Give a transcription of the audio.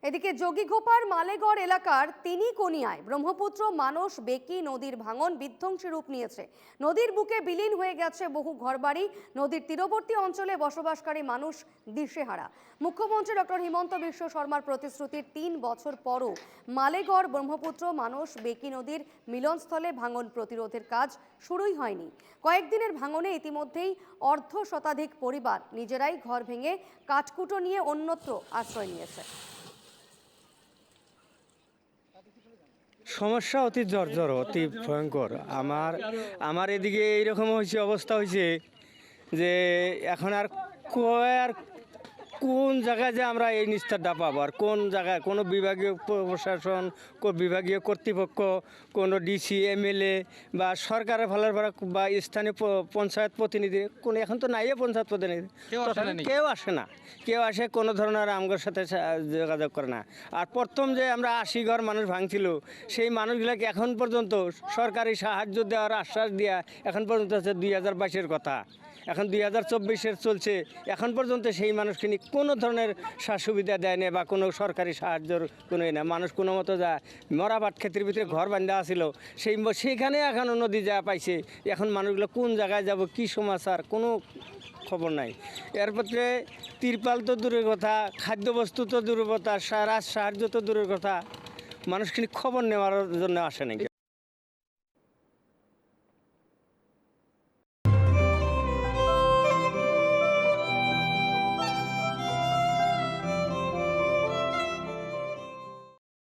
এদিকে যোগীঘোপার মালেগড় এলাকার তিনিকোনিয়ায় ব্রহ্মপুত্র মানস বেকি নদীর ভাঙন বিধ্বংসী রূপ নিয়েছে। নদীর বুকে বিলীন হয়ে গেছে বহু ঘরবাড়ি। নদীর তীরবর্তী অঞ্চলে বসবাসকারী মানুষ দিশেহারা। মুখ্যমন্ত্রী ডক্টর হিমন্ত বিশ্ব শর্মার প্রতিশ্রুতির ৩ বছর পরও মালেগড় ব্রহ্মপুত্র মানস বেকি নদীর মিলনস্থলে ভাঙন প্রতিরোধের কাজ শুরুই হয়নি। কয়েকদিনের ভাঙনে ইতিমধ্যেই অর্ধ শতাধিক পরিবার নিজেরাই ঘর ভেঙে কাঠকুটো নিয়ে অন্যত্র আশ্রয় নিয়েছে। সমস্যা অতি জর্জর, অতি ভয়ঙ্কর। আমার এদিকে এইরকম হয়েছে, অবস্থা হয়েছে যে এখন আর কোন জায়গায় যে আমরা এই নিস্তারটা পাবো, আর কোন জায়গায় কোনো বিভাগীয় প্রশাসন, বিভাগীয় কর্তৃপক্ষ, কোনো ডিসি, এমএলএ বা সরকারের ফলের বা স্থানীয় পঞ্চায়েত প্রতিনিধি কোনো এখন তো নাই। পঞ্চায়েত প্রতিনিধি কেউ আসে কোনো ধরনের আমগোর সাথে যোগাযোগ করে না। আর প্রথম যে আমরা 80 ঘর মানুষ ভাঙছিল, সেই মানুষগুলোকে এখন পর্যন্ত সরকারি সাহায্য দেওয়ার আশ্বাস দেওয়া এখন পর্যন্ত হচ্ছে 2022-এর কথা, এখন 2024-এর চলছে। এখন পর্যন্ত সেই মানুষকে নিয়ে কোনো ধরনের সুবিধা দেয় না বা কোনো সরকারি সাহায্যর কোনো না। মানুষ কোনো মতো যা মরাবাট ক্ষেত্রের ভিতরে ঘর বান্ধা আসিল, সেইখানে এখনও নদী যা পাইছে। এখন মানুষগুলো কোন জায়গায় যাব, কি সমাচার, কোনো খবর নাই। এরপরে তিরপাল তো দূরের কথা, খাদ্যবস্তু তো দূরের কথা, সাহায্য তো দূরের কথা, মানুষ কিন্তু খবর নেওয়ার জন্য আসে নাকি।